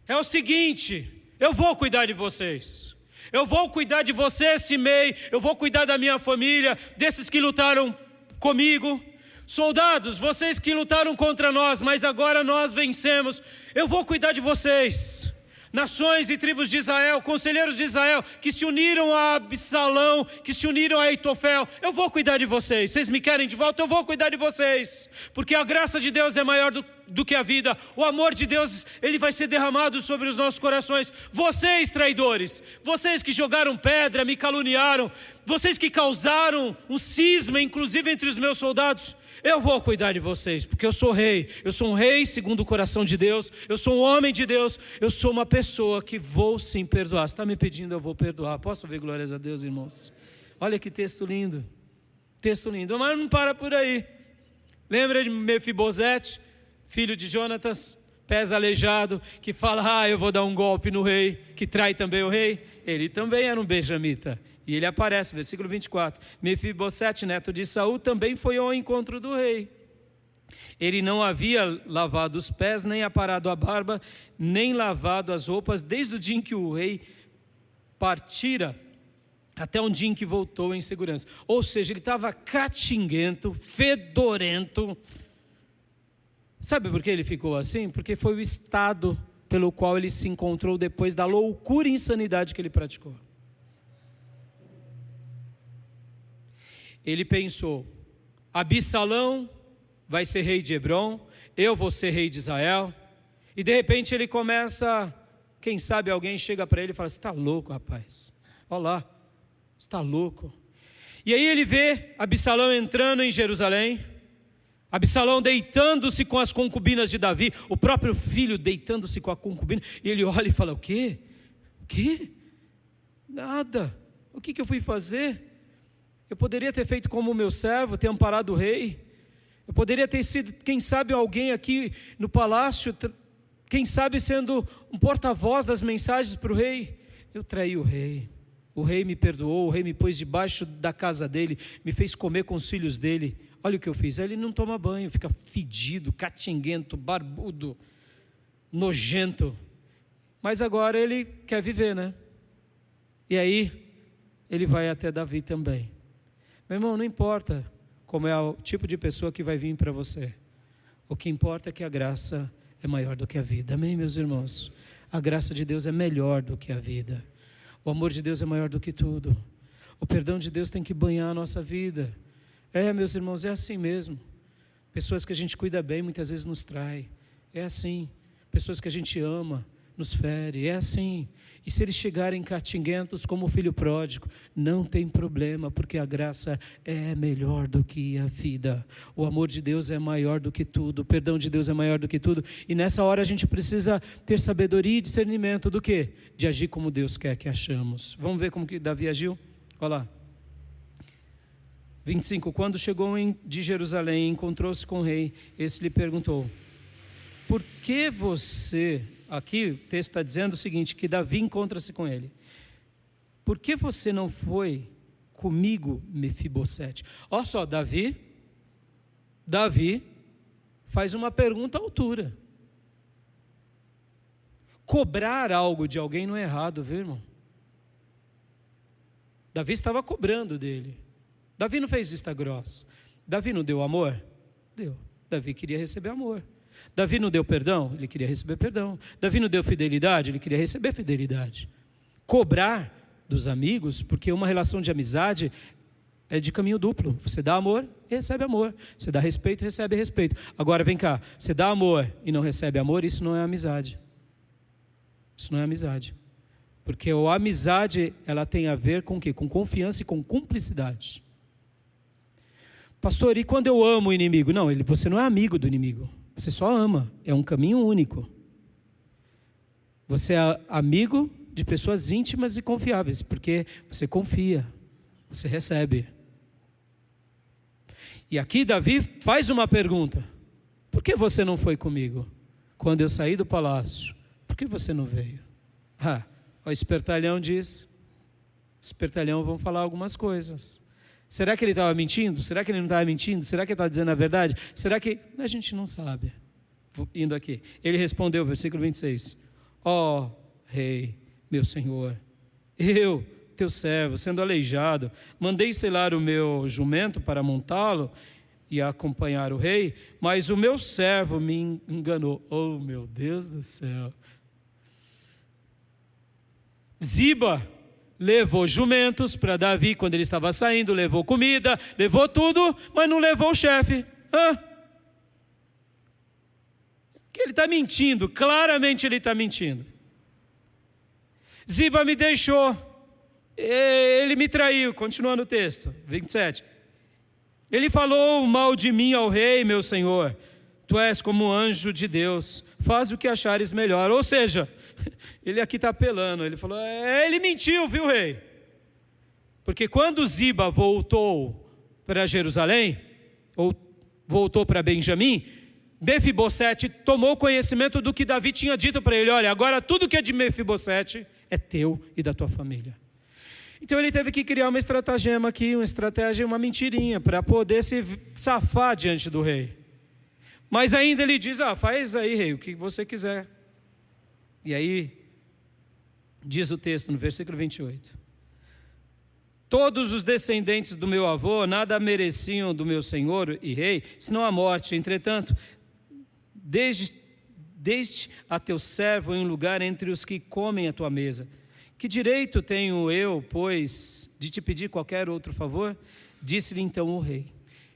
A: é o seguinte, eu vou cuidar de vocês. Eu vou cuidar de você, Simei, eu vou cuidar da minha família, desses que lutaram comigo. Soldados, vocês que lutaram contra nós, mas agora nós vencemos, eu vou cuidar de vocês. nações e tribos de Israel, conselheiros de Israel, que se uniram a Absalão, que se uniram a Aitofel, eu vou cuidar de vocês. Vocês me querem de volta? Eu vou cuidar de vocês, porque a graça de Deus é maior do que a vida. O amor de Deus, ele vai ser derramado sobre os nossos corações. Vocês traidores, vocês que jogaram pedra, me caluniaram, vocês que causaram um cisma, inclusive entre os meus soldados, eu vou cuidar de vocês, porque eu sou rei, eu sou um rei segundo o coração de Deus, eu sou um homem de Deus, eu sou uma pessoa que vou sim perdoar. Se está me pedindo, eu vou perdoar. Posso ouvir glórias a Deus, irmãos? Olha que texto lindo, mas não para por aí. Lembra de Mefibosete, filho de Jonatas, pés aleijado, que fala, eu vou dar um golpe no rei, que trai também o rei? Ele também era um benjamita. E ele aparece, versículo 24, Mefibosete, neto de Saul, também foi ao encontro do rei. Ele não havia lavado os pés, nem aparado a barba, nem lavado as roupas, desde o dia em que o rei partira, até um dia em que voltou em segurança. Ou seja, ele estava catinguento, fedorento. Sabe por que ele ficou assim? Porque foi o estado pelo qual ele se encontrou depois da loucura e insanidade que ele praticou. Ele pensou, Absalão vai ser rei de Hebrom, eu vou ser rei de Israel, e de repente ele começa, quem sabe alguém chega para ele e fala, você está louco, rapaz, olha lá, você está louco. E aí ele vê Absalão entrando em Jerusalém, Absalão deitando-se com as concubinas de Davi, o próprio filho deitando-se com a concubina, e ele olha e fala, o quê? O quê? Nada, o que eu fui fazer? Eu poderia ter feito como o meu servo, ter amparado o rei. Eu poderia ter sido, quem sabe, alguém aqui no palácio, quem sabe sendo um porta-voz das mensagens para o rei. Eu traí o rei me perdoou, o rei me pôs debaixo da casa dele, me fez comer com os filhos dele. Olha o que eu fiz, ele não toma banho, fica fedido, catinguento, barbudo, nojento. Mas agora ele quer viver, né? E aí, ele vai até Davi também. Meu irmão, não importa como é o tipo de pessoa que vai vir para você. O que importa é que a graça é maior do que a vida. Amém, meus irmãos? A graça de Deus é melhor do que a vida. O amor de Deus é maior do que tudo. O perdão de Deus tem que banhar a nossa vida. Meus irmãos, é assim mesmo. Pessoas que a gente cuida bem muitas vezes nos trai. É assim. Pessoas que a gente ama nos fere. É assim. E se eles chegarem catinguentos como o filho pródigo, não tem problema, porque a graça é melhor do que a vida. O amor de Deus é maior do que tudo, o perdão de Deus é maior do que tudo. E nessa hora a gente precisa ter sabedoria e discernimento do quê? De agir como Deus quer que achamos. Vamos ver como que Davi agiu? Olha lá. 25, quando chegou de Jerusalém, encontrou-se com o rei, esse lhe perguntou, por que você... Aqui o texto está dizendo o seguinte, que Davi encontra-se com ele. Por que você não foi comigo, Mefibosete? Olha só, Davi faz uma pergunta à altura. Cobrar algo de alguém não é errado, viu, irmão? Davi estava cobrando dele. Davi não fez vista grossa. Davi não deu amor? Deu. Davi queria receber amor. Davi não deu perdão? Ele queria receber perdão. Davi não deu fidelidade? Ele queria receber fidelidade. Cobrar dos amigos, porque uma relação de amizade é de caminho duplo. Você dá amor e recebe amor. Você dá respeito e recebe respeito. Agora vem cá, você dá amor e não recebe amor, isso não é amizade. Isso não é amizade. Porque a amizade, ela tem a ver com o quê? Com confiança e com cumplicidade. Pastor, e quando eu amo o inimigo? Não, você não é amigo do inimigo. Você só ama, é um caminho único. Você é amigo de pessoas íntimas e confiáveis, porque você confia, você recebe. E aqui Davi faz uma pergunta, por que você não foi comigo? Quando eu saí do palácio, por que você não veio? O espertalhão diz, espertalhão vão falar algumas coisas. Será que ele estava mentindo? Será que ele não estava mentindo? Será que ele está dizendo a verdade? Será que... A gente não sabe. Indo aqui. Ele respondeu, versículo 26. Ó rei, meu senhor, eu, teu servo, sendo aleijado, mandei selar o meu jumento para montá-lo e acompanhar o rei, mas o meu servo me enganou. Oh, meu Deus do céu. Ziba levou jumentos para Davi quando ele estava saindo, levou comida, levou tudo, mas não levou o chefe. Que ele está mentindo, claramente ele está mentindo. Ziba me deixou, ele me traiu, continuando o texto, 27. Ele falou mal de mim ao rei, meu senhor, tu és como um anjo de Deus, faz o que achares melhor. Ou seja, ele aqui está apelando, ele falou, ele mentiu, viu, rei? Porque quando Ziba voltou para Jerusalém, ou voltou para Benjamim, Mefibosete tomou conhecimento do que Davi tinha dito para ele, olha, agora tudo que é de Mefibosete é teu e da tua família. Então ele teve que criar uma estratagema aqui, uma estratégia, uma mentirinha, para poder se safar diante do rei. Mas ainda ele diz, faz aí, rei, o que você quiser. E aí, diz o texto no versículo 28. Todos os descendentes do meu avô nada mereciam do meu senhor e rei, senão a morte. Entretanto, deixe a teu servo em um lugar entre os que comem a tua mesa. Que direito tenho eu, pois, de te pedir qualquer outro favor? Disse-lhe então o rei.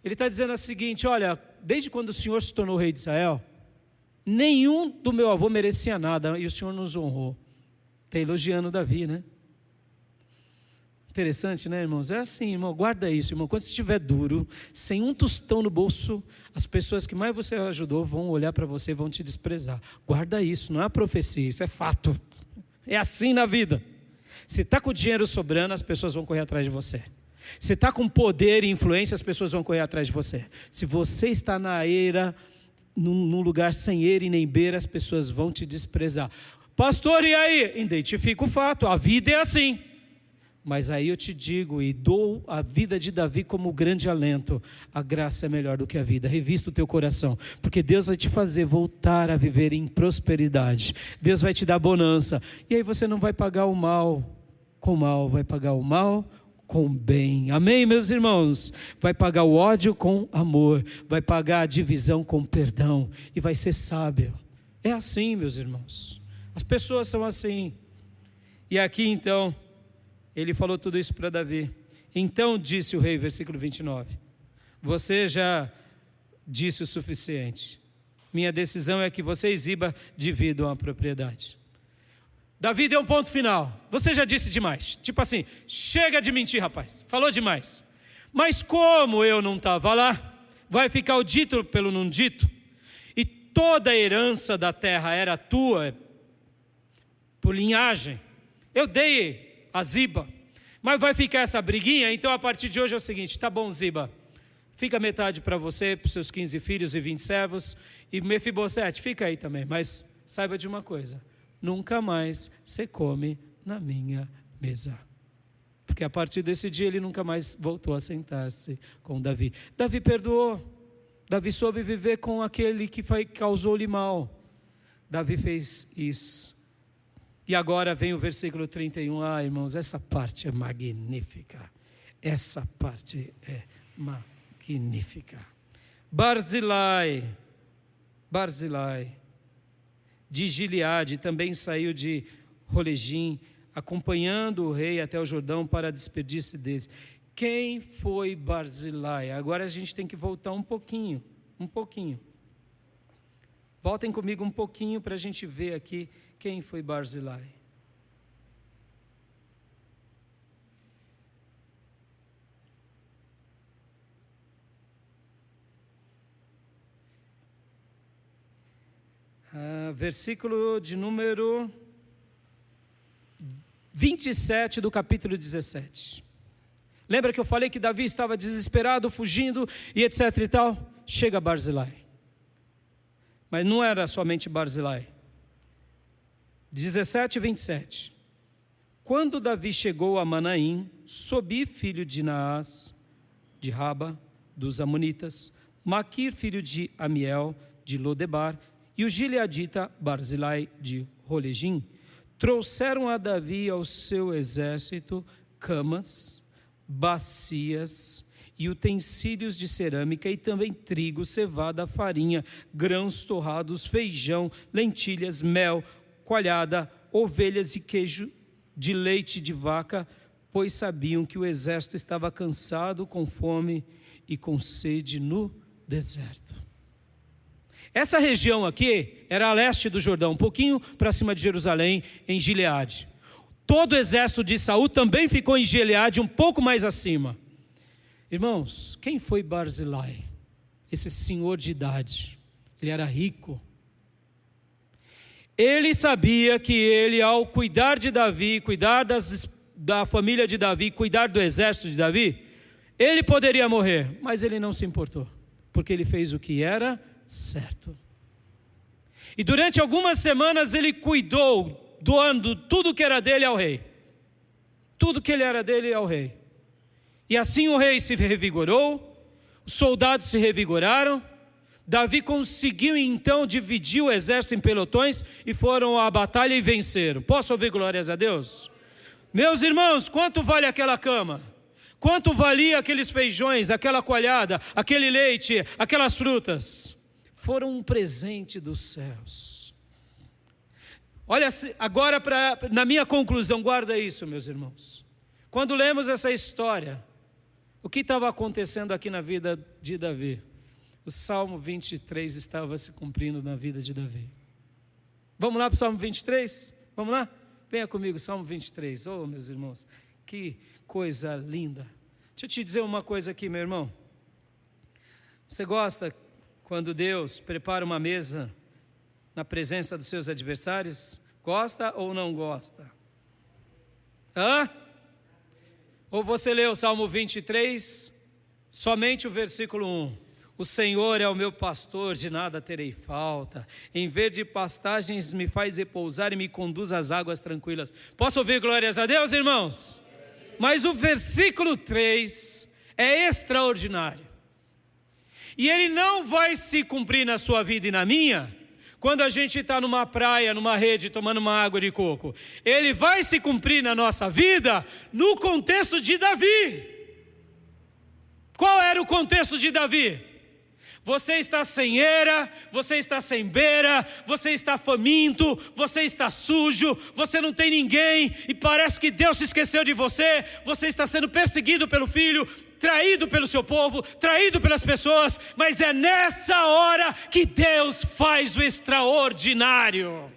A: Ele está dizendo o seguinte, olha, desde quando o Senhor se tornou rei de Israel, nenhum do meu avô merecia nada, e o Senhor nos honrou. Está elogiando Davi, né? Interessante, né, irmãos? É assim, irmão, guarda isso, irmão. Quando você estiver duro, sem um tostão no bolso, as pessoas que mais você ajudou vão olhar para você e vão te desprezar. Guarda isso, não é profecia, isso é fato. É assim na vida. Se está com dinheiro sobrando, as pessoas vão correr atrás de você. Se está com poder e influência, as pessoas vão correr atrás de você. Se você está na eira, num lugar sem eira e nem beira, as pessoas vão te desprezar. Pastor, e aí? Identifica o fato, a vida é assim. Mas aí eu te digo e dou a vida de Davi como grande alento. A graça é melhor do que a vida. Revista o teu coração, porque Deus vai te fazer voltar a viver em prosperidade. Deus vai te dar bonança. E aí você não vai pagar o mal com mal, vai pagar o mal com bem. Amém, meus irmãos? Vai pagar o ódio com amor, vai pagar a divisão com perdão e vai ser sábio. É assim, meus irmãos. As pessoas são assim. E aqui então ele falou tudo isso para Davi. Então disse o rei, versículo 29, você já disse o suficiente. Minha decisão é que você e Ziba dividam a propriedade. Davi deu um ponto final. Você já disse demais. Tipo assim, chega de mentir, rapaz. Falou demais. Mas como eu não estava lá, vai ficar o dito pelo não dito. E toda a herança da terra era tua, por linhagem. Eu dei a Ziba, mas vai ficar essa briguinha. Então a partir de hoje é o seguinte, tá bom, Ziba, fica metade para você, para os seus 15 filhos e 20 servos, e Mefibosete, fica aí também, mas saiba de uma coisa, nunca mais você come na minha mesa, porque a partir desse dia ele nunca mais voltou a sentar-se com Davi. Davi perdoou, Davi soube viver com aquele que causou-lhe mal. Davi fez isso. E agora vem o versículo 31, irmãos, essa parte é magnífica, essa parte é magnífica. Barzilai, de Gileade, também saiu de Rolegim, acompanhando o rei até o Jordão para despedir-se dele. Quem foi Barzilai? Agora a gente tem que voltar um pouquinho. Voltem comigo um pouquinho para a gente ver aqui quem foi Barzilai. Versículo de número 27 do capítulo 17. Lembra que eu falei que Davi estava desesperado, fugindo e etc e tal? Chega Barzilai. Mas não era somente Barzilai. 17 e 27. Quando Davi chegou a Manaim, Sobi, filho de Naás, de Raba, dos Amonitas, Maquir, filho de Amiel, de Lodebar, e o gileadita Barzilai, de Rolegim, trouxeram a Davi ao seu exército camas, bacias e utensílios de cerâmica, e também trigo, cevada, farinha, grãos torrados, feijão, lentilhas, mel, coalhada, ovelhas e queijo de leite de vaca, pois sabiam que o exército estava cansado, com fome e com sede no deserto. Essa região aqui era a leste do Jordão, um pouquinho para cima de Jerusalém, em Gileade. Todo o exército de Saul também ficou em Gileade, um pouco mais acima. Irmãos, quem foi Barzilai? Esse senhor de idade. Ele era rico. Ele sabia que ele, ao cuidar de Davi, cuidar da família de Davi, cuidar do exército de Davi, ele poderia morrer, mas ele não se importou, porque ele fez o que era certo. E durante algumas semanas ele cuidou, doando tudo que era dele ao rei. Tudo que ele era dele ao rei. E assim o rei se revigorou, os soldados se revigoraram. Davi conseguiu então dividir o exército em pelotões e foram à batalha e venceram. Posso ouvir glórias a Deus? Meus irmãos, quanto vale aquela cama? Quanto valia aqueles feijões, aquela coalhada, aquele leite, aquelas frutas? Foram um presente dos céus. Olha, agora na minha conclusão, guarda isso, meus irmãos. Quando lemos essa história, o que estava acontecendo aqui na vida de Davi? O Salmo 23 estava se cumprindo na vida de Davi. Vamos lá para o Salmo 23? Vamos lá? Venha comigo, Salmo 23. Oh, meus irmãos, que coisa linda. Deixa eu te dizer uma coisa aqui, meu irmão. Você gosta quando Deus prepara uma mesa na presença dos seus adversários? Gosta ou não gosta? Hã? Ou você lê o Salmo 23, somente o versículo 1. O Senhor é o meu pastor, de nada terei falta. Em verde pastagens me faz repousar e me conduz às águas tranquilas. Posso ouvir glórias a Deus, irmãos? Mas o versículo 3 é extraordinário. E ele não vai se cumprir na sua vida e na minha, quando a gente está numa praia, numa rede, tomando uma água de coco. Ele vai se cumprir na nossa vida no contexto de Davi. Qual era o contexto de Davi? Você está sem eira, você está sem beira, você está faminto, você está sujo, você não tem ninguém e parece que Deus se esqueceu de você, você está sendo perseguido pelo filho, traído pelo seu povo, traído pelas pessoas, mas é nessa hora que Deus faz o extraordinário.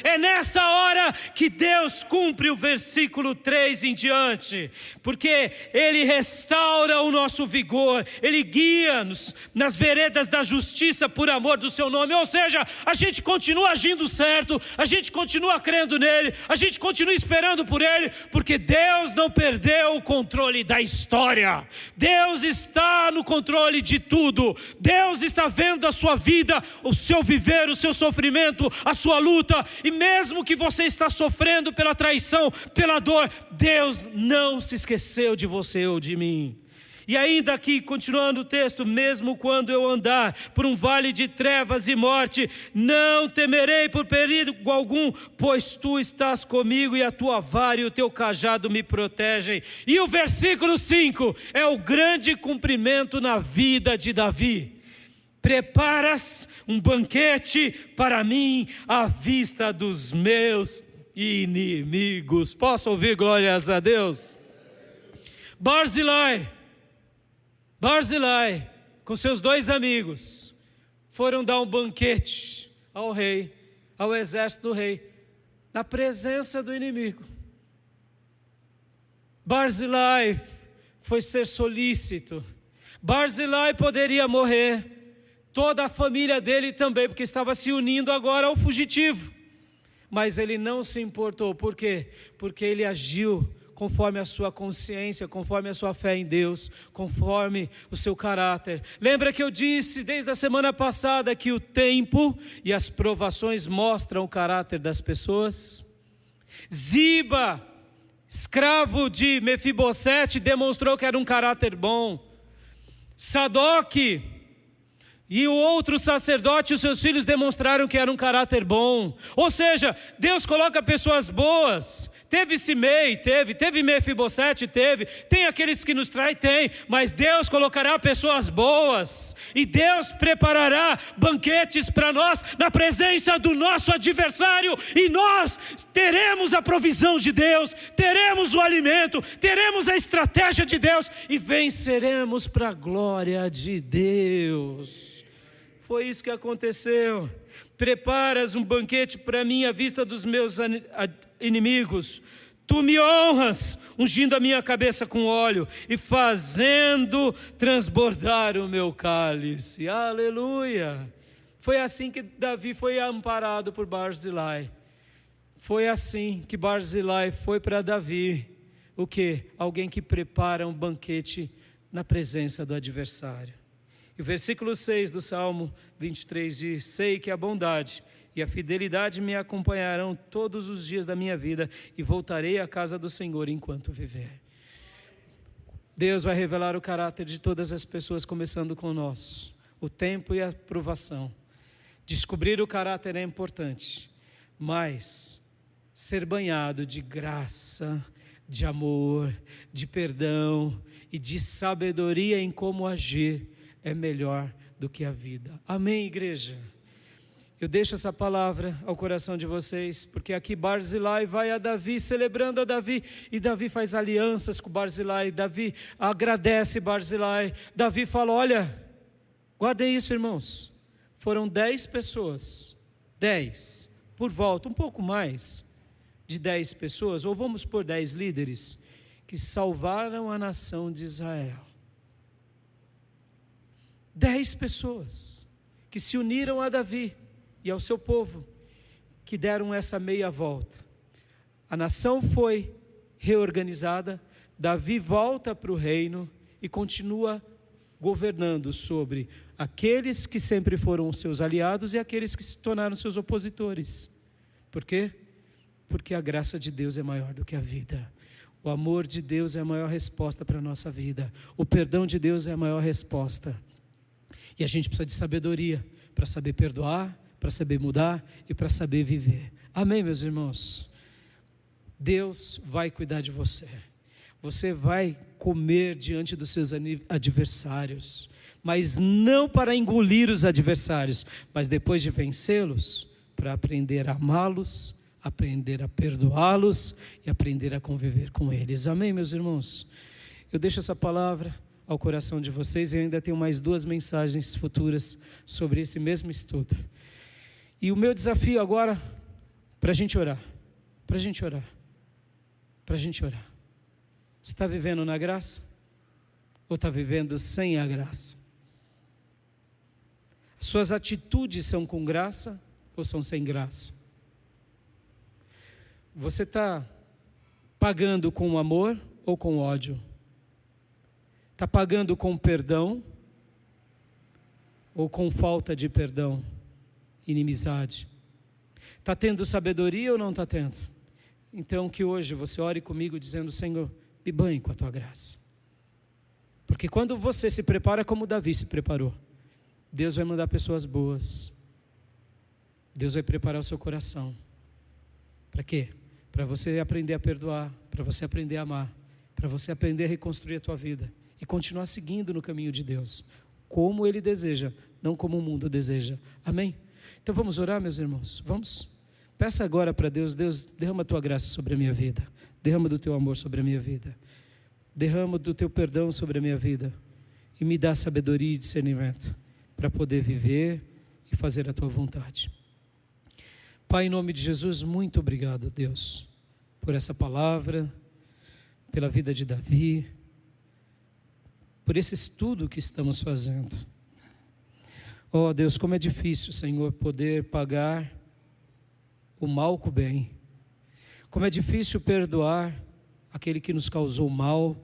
A: É nessa hora que Deus cumpre o versículo 3 em diante, porque Ele restaura o nosso vigor, Ele guia-nos nas veredas da justiça por amor do seu nome, ou seja, a gente continua agindo certo, a gente continua crendo nele, a gente continua esperando por Ele, porque Deus não perdeu o controle da história, Deus está no controle de tudo, Deus está vendo a sua vida, o seu viver, o seu sofrimento, a sua luta, e mesmo que você está sofrendo pela traição, pela dor, Deus não se esqueceu de você ou de mim. E ainda aqui, continuando o texto, mesmo quando eu andar por um vale de trevas e morte, não temerei por perigo algum, pois tu estás comigo e a tua vara e o teu cajado me protegem. E o versículo 5 é o grande cumprimento na vida de Davi. Preparas um banquete para mim à vista dos meus inimigos. Posso ouvir glórias a Deus? Barzilai, com seus 2 amigos, foram dar um banquete ao rei, ao exército do rei, na presença do inimigo. Barzilai foi ser solícito. Barzilai poderia morrer. Toda a família dele também, porque estava se unindo agora ao fugitivo. Mas ele não se importou. Por quê? Porque ele agiu conforme a sua consciência, conforme a sua fé em Deus, conforme o seu caráter. Lembra que eu disse desde a semana passada que o tempo e as provações mostram o caráter das pessoas? Ziba, escravo de Mefibosete, demonstrou que era um caráter bom. Sadoque e o outro sacerdote e os seus filhos demonstraram que era um caráter bom. Ou seja, Deus coloca pessoas boas. Teve Simei, teve Mefibosete, tem aqueles que nos traem, tem, mas Deus colocará pessoas boas, e Deus preparará banquetes para nós, na presença do nosso adversário, e nós teremos a provisão de Deus, teremos o alimento, teremos a estratégia de Deus, e venceremos para a glória de Deus. Foi isso que aconteceu. Preparas um banquete para mim à vista dos meus inimigos. Tu me honras, ungindo a minha cabeça com óleo e fazendo transbordar o meu cálice. Aleluia! Foi assim que Davi foi amparado por Barzilai. Foi assim que Barzilai foi para Davi. O quê? Alguém que prepara um banquete na presença do adversário. E o versículo 6 do Salmo 23 diz: sei que a bondade e a fidelidade me acompanharão todos os dias da minha vida, e voltarei à casa do Senhor enquanto viver. Deus vai revelar o caráter de todas as pessoas, começando com nós. O tempo e a provação. Descobrir o caráter é importante, mas ser banhado de graça, de amor, de perdão e de sabedoria em como agir é melhor do que a vida. Amém, igreja? Eu deixo essa palavra ao coração de vocês, porque aqui Barzilai vai a Davi, celebrando a Davi, e Davi faz alianças com Barzilai, Davi agradece Barzilai, Davi fala: olha, guardem isso, irmãos, foram 10 pessoas, 10, por volta, um pouco mais de 10 pessoas, ou vamos por 10 líderes, que salvaram a nação de Israel. 10 pessoas que se uniram a Davi e ao seu povo, que deram essa meia volta. A nação foi reorganizada, Davi volta para o reino e continua governando sobre aqueles que sempre foram seus aliados e aqueles que se tornaram seus opositores. Por quê? Porque a graça de Deus é maior do que a vida. O amor de Deus é a maior resposta para a nossa vida. O perdão de Deus é a maior resposta. E a gente precisa de sabedoria para saber perdoar, para saber mudar e para saber viver. Amém, meus irmãos? Deus vai cuidar de você. Você vai comer diante dos seus adversários, mas não para engolir os adversários, mas depois de vencê-los, para aprender a amá-los, aprender a perdoá-los e aprender a conviver com eles. Amém, meus irmãos? Eu deixo essa palavra ao coração de vocês, e ainda tenho mais 2 mensagens futuras sobre esse mesmo estudo. E o meu desafio agora, para a gente orar, você está vivendo na graça? Ou está vivendo sem a graça? As suas atitudes são com graça ou são sem graça? Você está pagando com amor ou com ódio? Está pagando com perdão ou com falta de perdão, inimizade? Está tendo sabedoria ou não está tendo? Então que hoje você ore comigo dizendo: Senhor, me banhe com a tua graça. Porque quando você se prepara como Davi se preparou, Deus vai mandar pessoas boas. Deus vai preparar o seu coração. Para quê? Para você aprender a perdoar, para você aprender a amar, para você aprender a reconstruir a tua vida e continuar seguindo no caminho de Deus, como Ele deseja, não como o mundo deseja. Amém? Então vamos orar, meus irmãos, vamos? Peça agora para Deus: Deus, derrama a tua graça sobre a minha vida, derrama do teu amor sobre a minha vida, derrama do teu perdão sobre a minha vida, e me dá sabedoria e discernimento para poder viver e fazer a tua vontade. Pai, em nome de Jesus, muito obrigado, Deus, por essa palavra, pela vida de Davi, por esse estudo que estamos fazendo. Oh Deus, como é difícil, Senhor, poder pagar o mal com o bem. Como é difícil perdoar aquele que nos causou mal,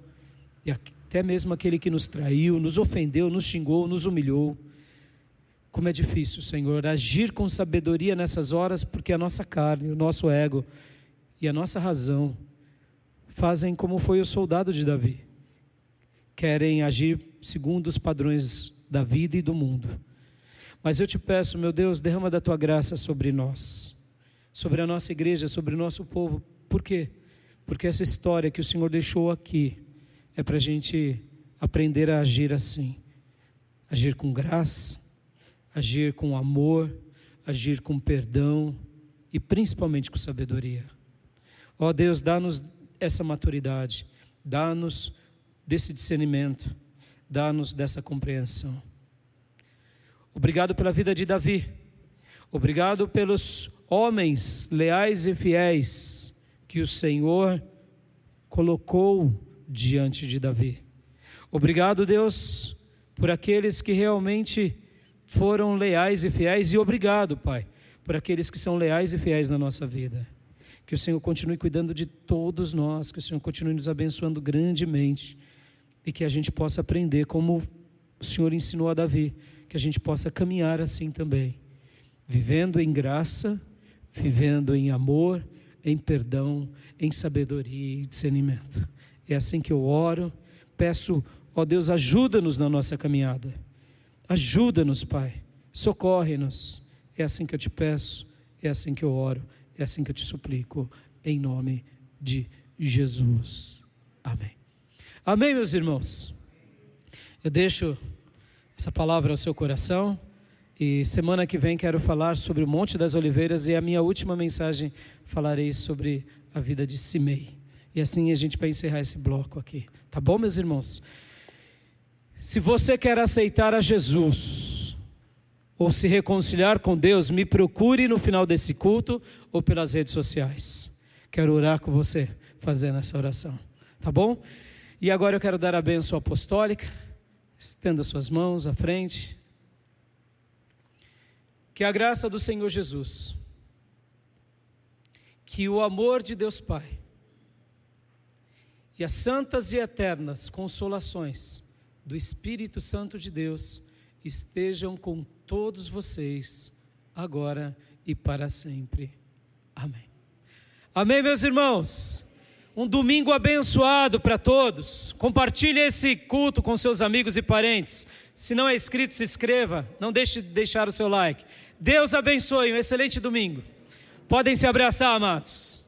A: e até mesmo aquele que nos traiu, nos ofendeu, nos xingou, nos humilhou. Como é difícil, Senhor, agir com sabedoria nessas horas, porque a nossa carne, o nosso ego e a nossa razão fazem como foi o soldado de Davi. Querem agir segundo os padrões da vida e do mundo. Mas eu te peço, meu Deus, derrama da tua graça sobre nós, sobre a nossa igreja, sobre o nosso povo. Por quê? porque essa história que o Senhor deixou aqui é para a gente aprender a agir assim, agir com graça, agir com amor, agir com perdão e principalmente com sabedoria. Ó Deus, dá-nos essa maturidade, dá-nos desse discernimento, dá-nos dessa compreensão. Obrigado pela vida de Davi, obrigado pelos homens leais e fiéis que o Senhor colocou diante de Davi. Obrigado, Deus, por aqueles que realmente foram leais e fiéis, e obrigado, Pai, por aqueles que são leais e fiéis na nossa vida. Que o Senhor continue cuidando de todos nós, que o Senhor continue nos abençoando grandemente, e que a gente possa aprender como o Senhor ensinou a Davi, que a gente possa caminhar assim também, vivendo em graça, vivendo em amor, em perdão, em sabedoria e discernimento. É assim que eu oro, peço, ó Deus, ajuda-nos na nossa caminhada, ajuda-nos, Pai, socorre-nos. É assim que eu te peço, é assim que eu oro, é assim que eu te suplico, em nome de Jesus. Amém. Amém, meus irmãos. Eu deixo essa palavra ao seu coração, e semana que vem quero falar sobre o Monte das Oliveiras, e a minha última mensagem falarei sobre a vida de Simei. E assim a gente vai encerrar esse bloco aqui. Tá bom, meus irmãos? Se você quer aceitar a Jesus, ou se reconciliar com Deus, me procure no final desse culto, ou pelas redes sociais. Quero orar com você, fazendo essa oração. Tá bom? E agora eu quero dar a bênção apostólica. Estenda suas mãos à frente. Que a graça do Senhor Jesus, que o amor de Deus Pai e as santas e eternas consolações do Espírito Santo de Deus estejam com todos vocês, agora e para sempre. Amém. Amém, meus irmãos. Um domingo abençoado para todos. Compartilhe esse culto com seus amigos e parentes. Se não é inscrito, se inscreva. Não deixe de deixar o seu like. Deus abençoe. Um excelente domingo. Podem se abraçar, amados.